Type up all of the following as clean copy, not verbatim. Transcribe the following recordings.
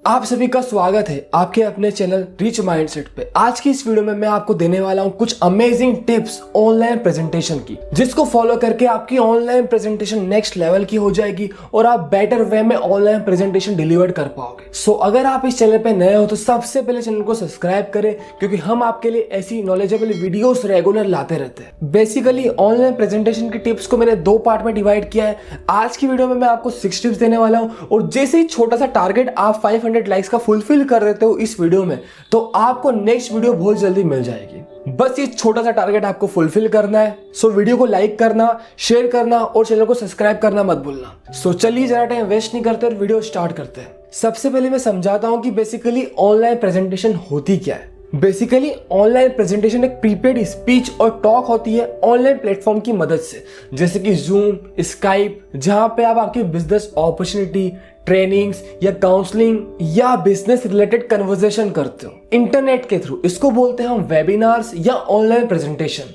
आप सभी का स्वागत है आपके अपने चैनल रिच माइंडसेट पे। आज की इस वीडियो में मैं आपको देने वाला हूं कुछ अमेजिंग टिप्स ऑनलाइन प्रेजेंटेशन की, जिसको फॉलो करके आपकी ऑनलाइन प्रेजेंटेशन नेक्स्ट लेवल की हो जाएगी और आप बेटर वे में ऑनलाइन प्रेजेंटेशन डिलीवर कर पाओगे। सो अगर आप इस चैनल पे नए हो तो सबसे पहले चैनल को सब्सक्राइब करें, क्योंकि हम आपके लिए ऐसी नॉलेजेबल वीडियोस रेगुलर लाते रहते हैं। बेसिकली ऑनलाइन प्रेजेंटेशन की टिप्स को मैंने दो पार्ट में डिवाइड किया है। आज की वीडियो में मैं आपको 6 टिप्स देने वाला हूं, और जैसे ही छोटा सा टारगेट आप 500 लाइक्स का फुलफिल कर देते हो इस वीडियो में, तो आपको नेक्स्ट वीडियो बहुत जल्दी मिल जाएगी। बस ये छोटा सा टारगेट आपको फुलफिल करना है। सो वीडियो को लाइक करना, शेयर करना और चैनल को सब्सक्राइब करना मत भूलना। सो चलिए ज्यादा टाइम वेस्ट नहीं करते और वीडियो स्टार्ट करते हैं। सबसे पहले मैं समझाता हूं कि बेसिकली ऑनलाइन प्रेजेंटेशन होती क्या है। बेसिकली ऑनलाइन प्रेजेंटेशन एक प्रीपेड स्पीच और टॉक होती है ऑनलाइन प्लेटफॉर्म की मदद से, जैसे कि जूम, स्काइप, जहां पे आप आपकी बिजनेस अपॉर्चुनिटी, ट्रेनिंग्स या काउंसलिंग या बिजनेस रिलेटेड कन्वर्सेशन करते हो इंटरनेट के थ्रू। इसको बोलते हैं हम वेबिनार्स या ऑनलाइन प्रेजेंटेशन।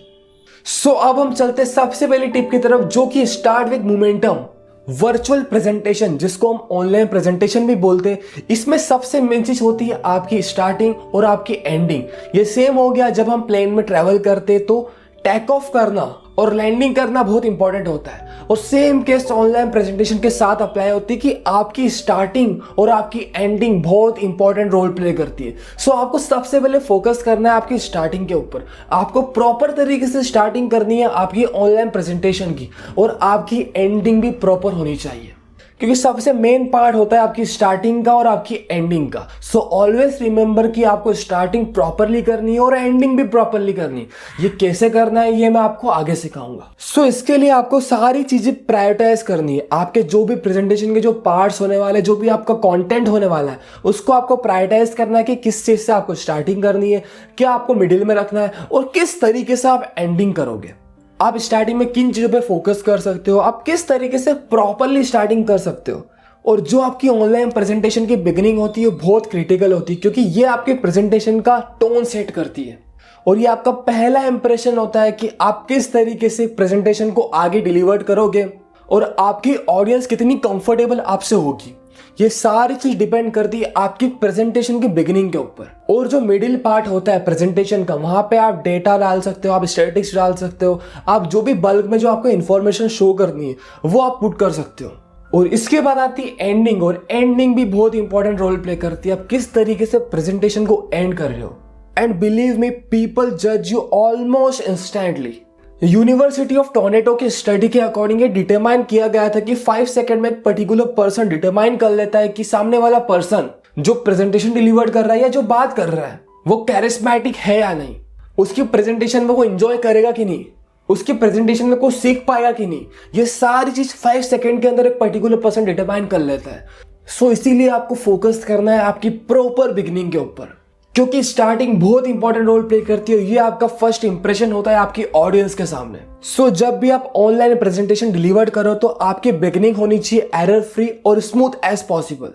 सो अब हम चलते हैं सबसे पहली टिप की तरफ, जो कि start with momentum. Virtual presentation, जिसको हम ऑनलाइन प्रेजेंटेशन भी बोलते हैं, इसमें सबसे मेन चीज होती है आपकी स्टार्टिंग और आपकी एंडिंग। ये सेम हो गया जब हम प्लेन में ट्रेवल करते तो टेक ऑफ करना और लैंडिंग करना बहुत इंपॉर्टेंट होता है, और सेम केस ऑनलाइन प्रेजेंटेशन के साथ अप्लाई होती है कि आपकी स्टार्टिंग और आपकी एंडिंग बहुत इंपॉर्टेंट रोल प्ले करती है। सो आपको सबसे पहले फोकस करना है आपकी स्टार्टिंग के ऊपर। आपको प्रॉपर तरीके से स्टार्टिंग करनी है आपकी ऑनलाइन प्रेजेंटेशन की, और आपकी एंडिंग भी प्रॉपर होनी चाहिए, क्योंकि सबसे मेन पार्ट होता है आपकी स्टार्टिंग का और आपकी एंडिंग का। सो ऑलवेज रिमेंबर कि आपको स्टार्टिंग प्रॉपरली करनी है और एंडिंग भी प्रॉपरली करनी है। ये कैसे करना है ये मैं आपको आगे सिखाऊंगा। सो इसके लिए आपको सारी चीजें प्रायोरिटाइज करनी है। आपके जो भी प्रेजेंटेशन के जो पार्ट्स होने वाले, जो भी आपका कंटेंट होने वाला है, उसको आपको प्रायोरिटाइज करना है कि किस चीज से आपको स्टार्टिंग करनी है, क्या आपको मिडिल में रखना है और किस तरीके से आप एंडिंग करोगे। आप स्टार्टिंग में किन चीजों पे फोकस कर सकते हो, आप किस तरीके से प्रॉपरली स्टार्टिंग कर सकते हो। और जो आपकी ऑनलाइन प्रेजेंटेशन की बिगिनिंग होती है बहुत क्रिटिकल होती है, क्योंकि ये आपके प्रेजेंटेशन का टोन सेट करती है, और ये आपका पहला इंप्रेशन होता है कि आप किस तरीके से प्रेजेंटेशन को आगे डिलीवर करोगे और आपकी ऑडियंस कितनी कंफर्टेबल आपसे होगी। ये सारी चीज डिपेंड करती है आपकी प्रेजेंटेशन की बिगिनिंग के ऊपर। और जो मिडिल पार्ट होता है प्रेजेंटेशन का, वहां पे आप डेटा डाल सकते हो, आप स्टैटिस्टिक्स डाल सकते हो, आप जो भी बल्क में जो आपको इन्फॉर्मेशन शो करनी है वो आप पुट कर सकते हो। और इसके बाद आती है एंडिंग, और एंडिंग भी बहुत इंपॉर्टेंट रोल प्ले करती है। आप किस तरीके से प्रेजेंटेशन को एंड कर रहे हो। एंड बिलीव मी, पीपल जज you almost instantly. University of Toronto की स्टडी के अकॉर्डिंग ये डिटरमाइन किया गया था कि 5 सेकंड में एक पर्टिकुलर पर्सन डिटरमाइन कर लेता है कि सामने वाला पर्सन जो प्रेजेंटेशन डिलीवर कर रहा है या जो बात कर रहा है वो कैरिस्मेटिक है या नहीं, उसकी प्रेजेंटेशन में वो एंजॉय करेगा कि नहीं, उसकी प्रेजेंटेशन में कुछ सीख पाएगा कि नहीं। ये सारी चीज 5 सेकंड के अंदर एक पर्टिकुलर पर्सन डिटरमाइन कर लेता है। सो इसीलिए आपको फोकस करना है आपकी प्रॉपर बिगिनिंग के ऊपर, क्योंकि स्टार्टिंग बहुत इंपॉर्टेंट रोल प्ले करती है। ये आपका फर्स्ट इंप्रेशन होता है आपकी ऑडियंस के सामने। सो जब भी आप ऑनलाइन प्रेजेंटेशन डिलीवर करो तो आपकी बिगिनिंग होनी चाहिए एरर फ्री और स्मूथ एज पॉसिबल।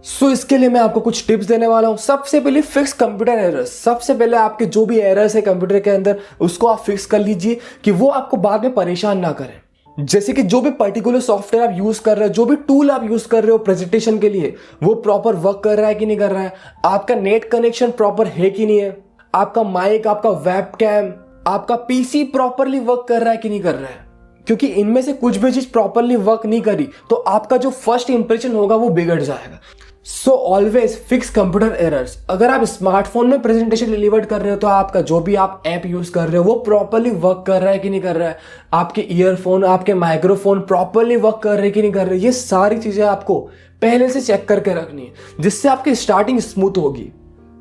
सो इसके लिए मैं आपको कुछ टिप्स देने वाला हूं। सबसे पहले फिक्स कंप्यूटर एरर्स। सबसे पहले आपके जो भी एरर्स है कंप्यूटर के अंदर उसको आप फिक्स कर लीजिए कि वो आपको बाद में परेशान ना करें। जैसे कि जो भी पर्टिकुलर सॉफ्टवेयर आप यूज कर रहे हो, जो भी टूल आप यूज कर रहे हो प्रेजेंटेशन के लिए, वो प्रॉपर वर्क कर रहा है कि नहीं कर रहा है, आपका नेट कनेक्शन प्रॉपर है कि नहीं है, आपका माइक, आपका वेबकैम, आपका पीसी प्रॉपरली वर्क कर रहा है कि नहीं कर रहा है। क्योंकि इनमें से कुछ भी चीज प्रॉपरली वर्क नहीं करी तो आपका जो फर्स्ट इंप्रेशन होगा वो बिगड़ जाएगा। So always fix computer errors. अगर आप स्मार्टफोन में प्रेजेंटेशन डिलीवर कर रहे हो तो आपका जो भी आप ऐप यूज कर रहे हो वो प्रॉपरली वर्क कर रहा है कि नहीं कर रहा है, आपके ईयरफोन, आपके माइक्रोफोन प्रॉपरली वर्क कर रहे हैं कि नहीं कर रहे। ये सारी चीजें आपको पहले से चेक करके रखनी है, जिससे आपकी स्टार्टिंग स्मूथ होगी।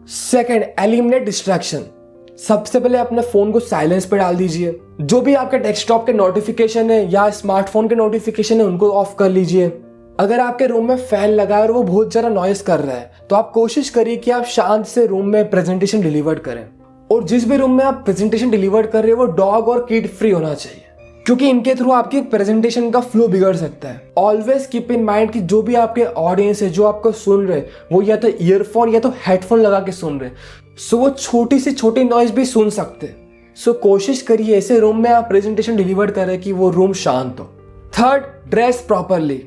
Second, eliminate distraction. सबसे पहले अपने फोन को साइलेंस पे डाल दीजिए। जो भी आपके डेस्कटॉप के नोटिफिकेशन है या स्मार्टफोन के नोटिफिकेशन है उनको ऑफ कर लीजिए। अगर आपके रूम में फैन लगा है और वो बहुत ज्यादा नॉइस कर रहा है तो आप कोशिश करिए कि आप शांत से रूम में प्रेजेंटेशन डिलीवर करें। और जिस भी रूम में आप प्रेजेंटेशन डिलीवर कर रहे हो वो डॉग और किड फ्री होना चाहिए, क्योंकि इनके थ्रू आपकी प्रेजेंटेशन का फ्लो बिगड़ सकता है। ऑलवेज कीप इन माइंड कि जो भी आपके ऑडियंस है जो आपको सुन रहे वो या तो ईयरफोन या तो हेडफोन लगा के सुन रहे, सो वो छोटी से छोटी नॉइज भी सुन सकते। सो कोशिश करिए ऐसे रूम में आप प्रेजेंटेशन डिलीवर करें कि वो रूम शांत हो। Third, dress properly.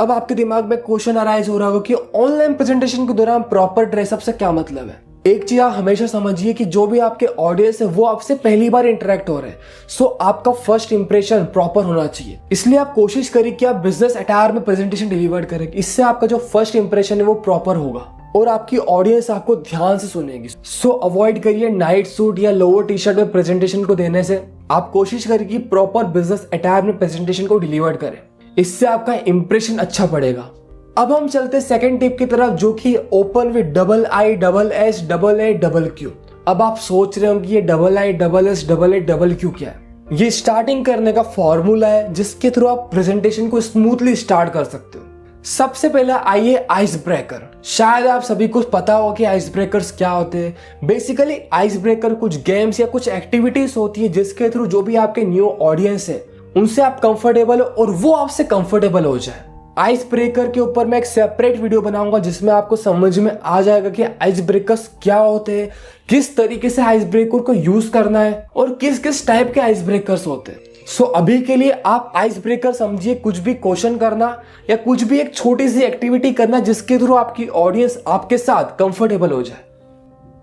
अब आपके दिमाग में क्वेश्चन अराइज हो रहा होगा कि ऑनलाइन प्रेजेंटेशन के दौरान प्रॉपर ड्रेसअप से क्या मतलब है। एक चीज आप हमेशा समझिए कि जो भी आपके ऑडियंस है वो आपसे पहली बार इंटरेक्ट हो रहे हैं, सो आपका फर्स्ट इंप्रेशन प्रॉपर होना चाहिए। इसलिए आप कोशिश करिए कि आप बिजनेस अटायर में प्रेजेंटेशन डिलीवर करें, इससे आपका जो फर्स्ट इंप्रेशन है वो प्रॉपर होगा और आपकी ऑडियंस आपको ध्यान से सुनेगी। सो अवॉइड करिए नाइट सूट या लोअर टी शर्ट में प्रेजेंटेशन को देने से। आप कोशिश करिए कि प्रॉपर बिजनेस अटायर में प्रेजेंटेशन को डिलीवर करें, इससे आपका इंप्रेशन अच्छा पड़ेगा। अब हम चलते सेकंड टिप की तरफ, जो कि ओपन विद IISSAQ। अब आप सोच रहे हो कि ये IISSAQ क्या है। ये स्टार्टिंग करने का फॉर्मूला है जिसके थ्रू आप प्रेजेंटेशन को स्मूथली स्टार्ट कर सकते हो। सबसे पहला आइए आइस ब्रेकर। शायद आप सभी को पता हो कि आइस ब्रेकर्स क्या होते हैं। बेसिकली आइस ब्रेकर कुछ गेम्स या कुछ एक्टिविटीज होती है जिसके थ्रू जो भी आपके न्यू ऑडियंस है उनसे आप कंफर्टेबल हो और वो आपसे कंफर्टेबल हो जाए। आइस ब्रेकर के ऊपर मैं एक सेपरेट वीडियो बनाऊंगा जिसमें आपको समझ में आ जाएगा कि आइस ब्रेकर्स क्या होते हैं, किस तरीके से आइस ब्रेकर को यूज करना है और किस किस टाइप के आइस ब्रेकर्स होते हैं। सो अभी के लिए आप आइस ब्रेकर समझिए कुछ भी क्वेश्चन करना या कुछ भी एक छोटी सी एक्टिविटी करना जिसके थ्रू आपकी ऑडियंस आपके साथ कंफर्टेबल हो जाए।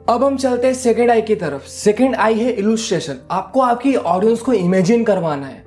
अब हम चलते हैं सेकेंड आई की तरफ। सेकेंड आई है इलुस्ट्रेशन। आपको आपकी ऑडियंस को इमेजिन करवाना है।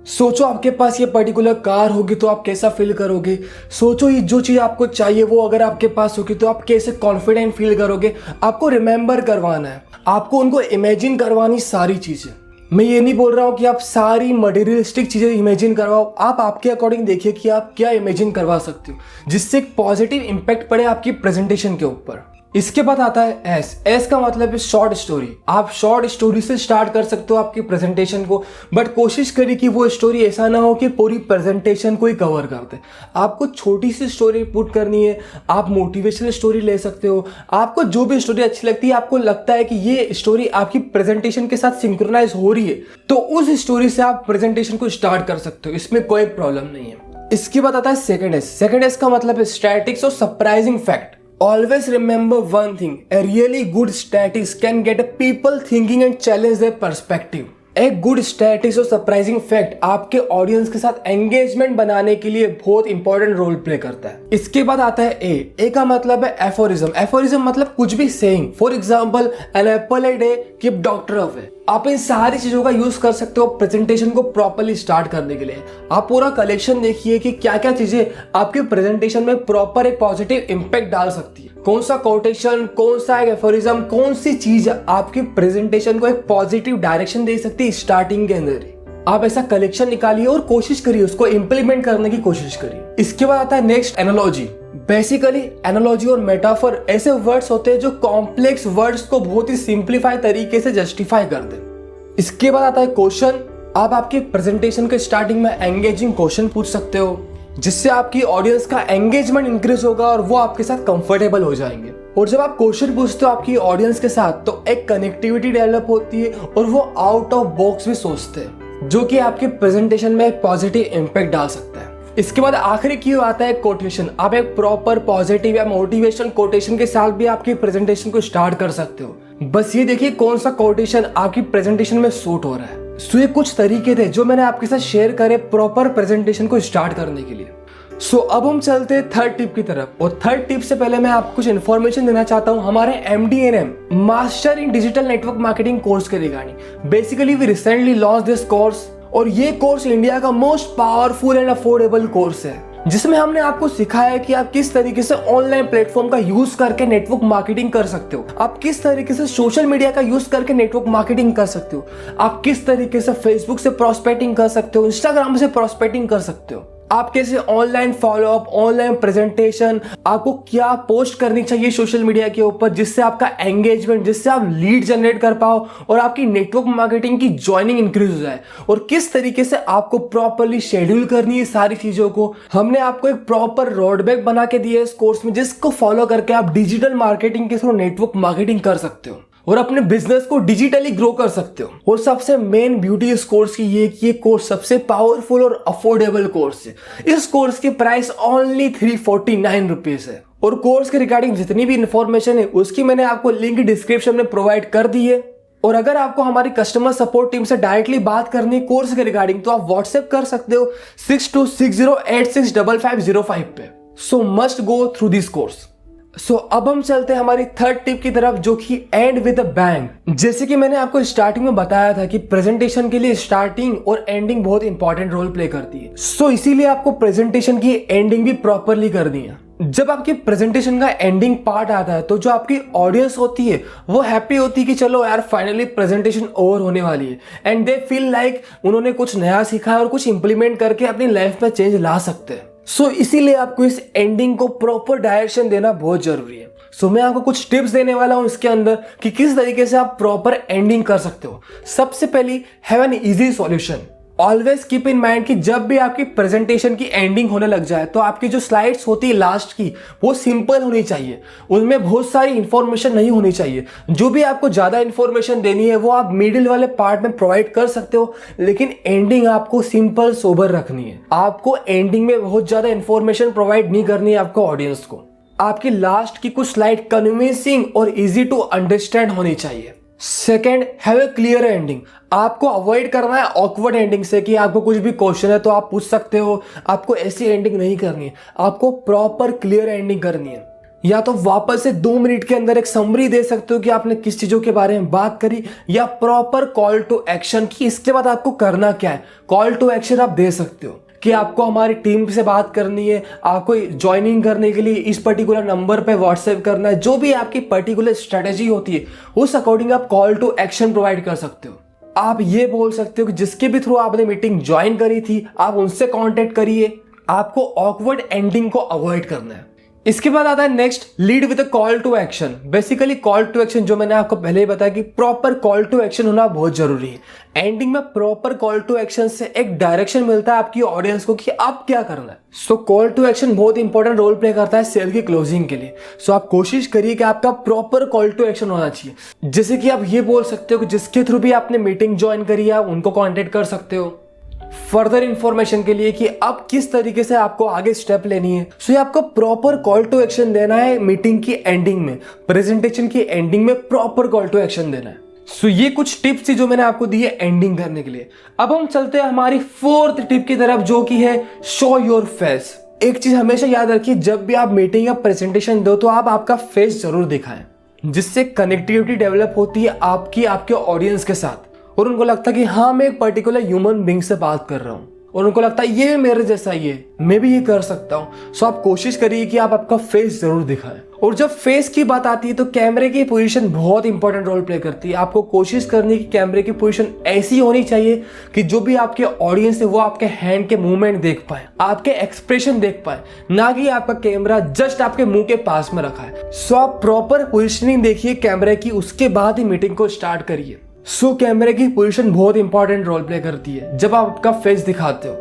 सोचो आपके पास ये पर्टिकुलर कार होगी तो आप कैसा फील करोगे। सोचो ये जो चीज आपको चाहिए वो अगर आपके पास होगी तो आप कैसे कॉन्फिडेंट फील करोगे। आपको रिमेंबर करवाना है, आपको उनको इमेजिन करवानी सारी चीजें। मैं ये नहीं बोल रहा हूँ कि आप सारी मटेरियलिस्टिक चीजें इमेजिन करवाओ, आप आपके अकॉर्डिंग देखिए कि आप क्या इमेजिन करवा सकते हो जिससे एक पॉजिटिव इंपैक्ट पड़े आपकी प्रेजेंटेशन के ऊपर। इसके बाद आता है एस का मतलब है शॉर्ट स्टोरी। आप शॉर्ट स्टोरी से स्टार्ट कर सकते हो आपकी प्रेजेंटेशन को, बट कोशिश करिए कि वो स्टोरी ऐसा ना हो कि पूरी प्रेजेंटेशन को ही कवर कर दे। आपको छोटी सी स्टोरी पुट करनी है। आप मोटिवेशनल स्टोरी ले सकते हो, आपको जो भी स्टोरी अच्छी लगती है, आपको लगता है कि ये स्टोरी आपकी प्रेजेंटेशन के साथ सिंक्रोनाइज हो रही है तो उस स्टोरी से आप प्रेजेंटेशन को स्टार्ट कर सकते हो, इसमें कोई प्रॉब्लम नहीं है। इसके बाद आता है सेकेंड एस का मतलब है स्टैटिक्स और surprising fact. Always remember one thing, a really good statistics can get people thinking and challenge their perspective. एक गुड स्टैटिक्स और सरप्राइजिंग फैक्ट आपके ऑडियंस के साथ एंगेजमेंट बनाने के लिए बहुत इंपॉर्टेंट रोल प्ले करता है। इसके बाद आता है ए का मतलब है एफोरिज्म। एफोरिज्म मतलब कुछ भी saying. For example an apple a day keep doctor away. आप इन सारी चीजों का यूज कर सकते हो प्रेजेंटेशन को प्रॉपर्ली स्टार्ट करने के लिए। आप पूरा कलेक्शन देखिए कि क्या क्या चीजें आपके प्रेजेंटेशन में प्रॉपर एक पॉजिटिव इंपैक्ट डाल सकती है। कौन सा कोटेशन, कौन सा एक एफोरिज्म, कौन सी चीज आपकी प्रेजेंटेशन को एक पॉजिटिव डायरेक्शन दे सकती है स्टार्टिंग के अंदर ही। आप ऐसा कलेक्शन निकालिए और कोशिश करिए उसको इंप्लीमेंट करने की कोशिश करिए। इसके बाद आता है नेक्स्ट एनालॉजी। बेसिकली एनालॉजी और मेटाफर ऐसे वर्ड्स होते हैं जो कॉम्प्लेक्स वर्ड्स को बहुत ही सिंप्लीफाई तरीके से जस्टिफाई कर दे। इसके बाद आता है क्वेश्चन। आप आपके प्रेजेंटेशन के स्टार्टिंग में एंगेजिंग क्वेश्चन पूछ सकते हो जिससे आपकी ऑडियंस का एंगेजमेंट इंक्रीज होगा और वो आपके साथ कंफर्टेबल हो जाएंगे। और जब आप क्वेश्चन पूछते हो आपकी ऑडियंस के साथ तो एक कनेक्टिविटी डेवलप होती है और वो आउट ऑफ बॉक्स भी सोचते हैं जो कि आपके प्रेजेंटेशन में एक पॉजिटिव इंपैक्ट डाल सकता है। इसके बाद आखिरी की आता है कोटेशन। आप एक प्रॉपर पॉजिटिव या मोटिवेशन कोटेशन के साथ भी आपकी प्रेजेंटेशन को स्टार्ट कर सकते हो। बस ये देखिए कौन सा कोटेशन आपकी प्रेजेंटेशन में सूट हो रहा है। सो ये कुछ तरीके थे जो मैंने आपके साथ शेयर करे प्रॉपर प्रेजेंटेशन को स्टार्ट करने के लिए। सो अब हम चलते हैं थर्ड टिप की तरफ। और थर्ड टिप से पहले मैं आपको कुछ इन्फॉर्मेशन देना चाहता हूँ हमारे MDNM master in digital network marketing course के regarding. Basically we recently launch this course और ये कोर्स इंडिया का most powerful and affordable course है जिसमें हमने आपको सिखाया है कि आप किस तरीके से ऑनलाइन प्लेटफॉर्म का यूज करके नेटवर्क मार्केटिंग कर सकते हो, आप किस तरीके से सोशल मीडिया का यूज करके नेटवर्क मार्केटिंग कर सकते हो, आप किस तरीके से फेसबुक से प्रोस्पेक्टिंग कर सकते हो, इंस्टाग्राम से प्रोस्पेक्टिंग कर सकते हो, आप कैसे ऑनलाइन फॉलोअप, ऑनलाइन प्रेजेंटेशन, आपको क्या पोस्ट करनी चाहिए सोशल मीडिया के ऊपर जिससे आपका एंगेजमेंट, जिससे आप लीड जनरेट कर पाओ और आपकी नेटवर्क मार्केटिंग की ज्वाइनिंग इंक्रीज हो जाए, और किस तरीके से आपको प्रॉपर्ली शेड्यूल करनी है सारी चीजों को। हमने आपको एक प्रॉपर रोड मैप बना के दिया है इस कोर्स में जिसको फॉलो करके आप डिजिटल मार्केटिंग के थ्रू नेटवर्क मार्केटिंग कर सकते हो और अपने बिजनेस को डिजिटली ग्रो कर सकते हो। और सबसे मेन ब्यूटी इस कोर्स की ये कोर्स सबसे पावरफुल और अफोर्डेबल कोर्स है। इस कोर्स की प्राइस ओनली 349 रुपीज है। और कोर्स के रिगार्डिंग जितनी भी इंफॉर्मेशन है उसकी मैंने आपको लिंक डिस्क्रिप्शन में प्रोवाइड कर दी है। और अगर आपको हमारी कस्टमर सपोर्ट टीम से डायरेक्टली बात करनी है कोर्स के रिगार्डिंग तो आप व्हाट्सएप कर सकते हो 6260865505 पे। So must go through this course. So अब हम चलते हैं हमारी थर्ड टिप की तरफ, जो कि एंड विद अ बैंग। जैसे कि मैंने आपको स्टार्टिंग में बताया था कि प्रेजेंटेशन के लिए स्टार्टिंग और एंडिंग बहुत इंपॉर्टेंट रोल प्ले करती है। सो इसीलिए आपको प्रेजेंटेशन की एंडिंग भी प्रॉपरली करनी है। जब आपकी प्रेजेंटेशन का एंडिंग पार्ट आता है तो जो आपकी ऑडियंस होती है वो हैप्पी होती है कि चलो यार फाइनली प्रेजेंटेशन ओवर होने वाली है, एंड दे फील लाइक उन्होंने कुछ नया सीखा है और कुछ इंप्लीमेंट करके अपनी लाइफ में चेंज ला सकते हैं। सो इसीलिए आपको इस एंडिंग को प्रॉपर डायरेक्शन देना बहुत जरूरी है। सो मैं आपको कुछ टिप्स देने वाला हूं इसके अंदर कि किस तरीके से आप प्रॉपर एंडिंग कर सकते हो। सबसे पहली, have an easy solution. Always keep in mind कि जब भी आपकी प्रेजेंटेशन की एंडिंग होने लग जाए तो आपकी जो स्लाइड्स होती है लास्ट की वो सिंपल होनी चाहिए, उनमें बहुत सारी इंफॉर्मेशन नहीं होनी चाहिए। जो भी आपको ज्यादा इंफॉर्मेशन देनी है वो आप मिडिल वाले पार्ट में प्रोवाइड कर सकते हो, लेकिन एंडिंग आपको सिंपल सोबर रखनी है। आपको एंडिंग में बहुत ज्यादा इंफॉर्मेशन प्रोवाइड नहीं करनी है आपको ऑडियंस को। आपकी लास्ट की कुछ स्लाइड कन्विंसिंग और इजी टू अंडरस्टैंड होनी चाहिए। Second, have a clear ending. आपको अवॉइड करना है ऑकवर्ड एंडिंग से कि आपको कुछ भी क्वेश्चन है तो आप पूछ सकते हो। आपको ऐसी एंडिंग नहीं करनी है, आपको प्रॉपर क्लियर एंडिंग करनी है। या तो वापस से 2 मिनट के अंदर एक समरी दे सकते हो कि आपने किस चीजों के बारे में बात करी, या प्रॉपर कॉल टू एक्शन की इसके बाद आपको करना क्या है। कॉल टू एक्शन आप दे सकते हो कि आपको हमारी टीम से बात करनी है, आपको ज्वाइनिंग करने के लिए इस पर्टिकुलर नंबर पे व्हाट्सएप करना है। जो भी आपकी पर्टिकुलर स्ट्रेटेजी होती है उस अकॉर्डिंग आप कॉल टू एक्शन प्रोवाइड कर सकते हो। आप ये बोल सकते हो कि जिसके भी थ्रू आपने मीटिंग ज्वाइन करी थी आप उनसे कांटेक्ट करिए। आपको ऑकवर्ड एंडिंग को अवॉइड करना है। इसके बाद आता है next, lead with a call to action. Basically call to action जो मैंने आपको पहले ही बताया कि प्रॉपर कॉल टू एक्शन होना बहुत जरूरी है। एंडिंग में प्रॉपर कॉल टू एक्शन से एक डायरेक्शन मिलता है आपकी ऑडियंस को कि आप क्या करना है। सो कॉल टू एक्शन बहुत इंपॉर्टेंट रोल प्ले करता है सेल की क्लोजिंग के लिए। सो आप कोशिश करिए कि आपका प्रॉपर कॉल टू एक्शन होना चाहिए। जैसे कि आप ये बोल सकते हो कि जिसके थ्रू भी आपने मीटिंग ज्वाइन करी है आप उनको कॉन्टेक्ट कर सकते हो फर्दर इंफॉर्मेशन के लिए कि अब किस तरीके से आपको आगे स्टेप लेनी है। सो ये आपको प्रॉपर कॉल टू एक्शन देना है मीटिंग की एंडिंग में, प्रेजेंटेशन की एंडिंग में प्रॉपर कॉल टू एक्शन देना है। सो ये कुछ टिप्स थी जो मैंने आपको दी है एंडिंग करने के लिए। अब हम चलते हैं हमारी फोर्थ टिप की तरफ, जो कि है शो योर फेस। एक चीज हमेशा याद रखिए, जब भी आप मीटिंग या प्रेजेंटेशन दो तो आप आपका फेस जरूर दिखाएं, जिससे कनेक्टिविटी डेवलप होती है आपकी आपके ऑडियंस के साथ, और उनको लगता है कि हाँ मैं एक पर्टिकुलर ह्यूमन बीइंग से बात कर रहा हूँ, और उनको लगता है ये मेरे जैसा ही है, मैं भी ये कर सकता हूँ। सो आप कोशिश करिए कि आप आपका फेस जरूर दिखाएं। और जब फेस की बात आती है तो कैमरे की पोजीशन बहुत इंपॉर्टेंट रोल प्ले करती है। आपको कोशिश करनी है कि कैमरे की पोजीशन ऐसी होनी चाहिए कि जो भी आपके ऑडियंस है वो आपके हैंड के मूवमेंट देख पाए, आपके एक्सप्रेशन देख पाए, ना कि आपका कैमरा जस्ट आपके मुंह के पास में रखा है। सो आप प्रॉपर पोजिशनिंग देखिए कैमरे की, उसके बाद ही मीटिंग को स्टार्ट करिए। सो कैमरे की पोजीशन बहुत इंपॉर्टेंट रोल प्ले करती है जब आप आपका फेस दिखाते हो।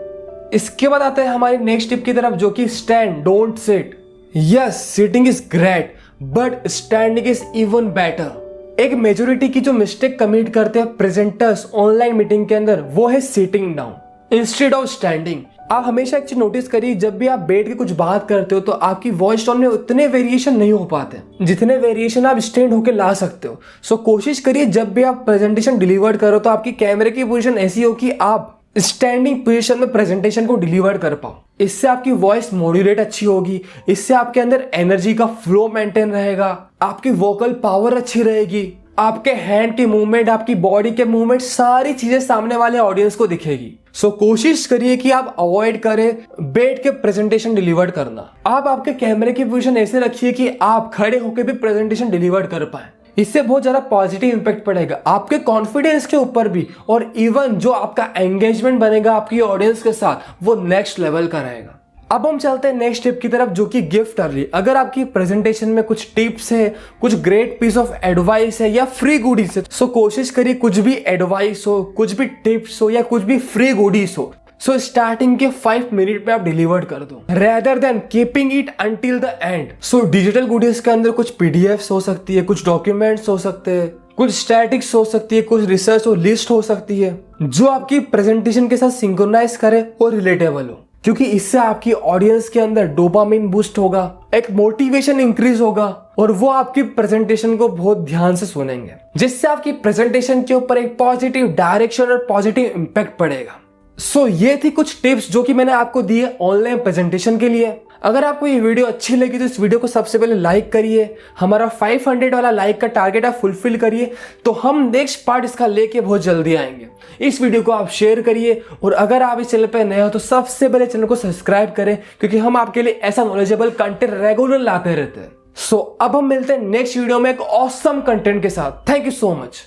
इसके बाद आता है हमारी नेक्स्ट टिप की तरफ, जो कि stand don't sit. Yes, sitting is great but standing is even better. एक मेजोरिटी की जो मिस्टेक कमिट करते हैं प्रेजेंटर्स ऑनलाइन मीटिंग के अंदर वो है sitting down instead of standing. आप हमेशा एक चीज नोटिस करिए, जब भी आप बैठ के कुछ बात करते हो तो आपकी वॉइस टोन में उतने वेरिएशन नहीं हो पाते जितने वेरिएशन आप स्टैंड होकर ला सकते हो। सो कोशिश करिए जब भी आप प्रेजेंटेशन डिलीवर करो तो आपकी कैमरे की पोजीशन ऐसी हो कि आप स्टैंडिंग पोजीशन में प्रेजेंटेशन को डिलीवर कर पाओ। इससे आपकी वॉइस मॉड्यूलेट अच्छी होगी, इससे आपके अंदर एनर्जी का फ्लो मेंटेन रहेगा, आपकी वोकल पावर अच्छी रहेगी, आपके हैंड के मूवमेंट, आपकी बॉडी के मूवमेंट, सारी चीजें सामने वाले ऑडियंस को दिखेगी। सो कोशिश करिए कि आप अवॉइड करें बैठ के प्रेजेंटेशन डिलीवर करना। आप आपके कैमरे की पोजीशन ऐसे रखिए कि आप खड़े होकर भी प्रेजेंटेशन डिलीवर कर पाए। इससे बहुत ज्यादा पॉजिटिव इंपैक्ट पड़ेगा आपके कॉन्फिडेंस के ऊपर भी, और इवन जो आपका एंगेजमेंट बनेगा आपकी ऑडियंस के साथ वो नेक्स्ट लेवल का रहेगा। अब हम चलते हैं नेक्स्ट टिप की तरफ, जो कि गिफ्ट अर्ली। अगर आपकी प्रेजेंटेशन में कुछ टिप्स है, कुछ ग्रेट पीस ऑफ एडवाइस है या फ्री गुडीज है, सो कोशिश करिए कुछ भी एडवाइस हो, कुछ भी टिप्स हो या कुछ भी फ्री गुडीज हो, सो स्टार्टिंग के 5 मिनट पे आप डिलीवर कर दो rather than keeping it until the end. So digital goodies के अंदर कुछ पीडीएफ्स हो सकती है, कुछ डॉक्यूमेंट्स हो सकते हैं, कुछ स्टैटिक्स हो सकती है, कुछ रिसर्च और लिस्ट हो सकती है जो आपकी प्रेजेंटेशन के साथ सिंक्रोनाइज करे और रिलेटेबल हो, क्योंकि इससे आपकी ऑडियंस के अंदर डोपामिन बूस्ट होगा, एक मोटिवेशन इंक्रीज होगा, और वो आपकी प्रेजेंटेशन को बहुत ध्यान से सुनेंगे, जिससे आपकी प्रेजेंटेशन के ऊपर एक पॉजिटिव डायरेक्शन और पॉजिटिव इंपैक्ट पड़ेगा। सो ये थी कुछ टिप्स जो कि मैंने आपको दी है ऑनलाइन प्रेजेंटेशन के लिए। अगर आपको ये वीडियो अच्छी लगी तो इस वीडियो को सबसे पहले लाइक करिए, हमारा 500 वाला लाइक का टारगेट आप फुलफिल करिए, तो हम नेक्स्ट पार्ट इसका लेके बहुत जल्दी आएंगे। इस वीडियो को आप शेयर करिए, और अगर आप इस चैनल पे नए हो तो सबसे पहले चैनल को सब्सक्राइब करें, क्योंकि हम आपके लिए ऐसा नॉलेजेबल कंटेंट रेगुलर लाते रहते हैं। सो अब हम मिलते हैं नेक्स्ट वीडियो में एक ऑसम कंटेंट के साथ। Thank you so much.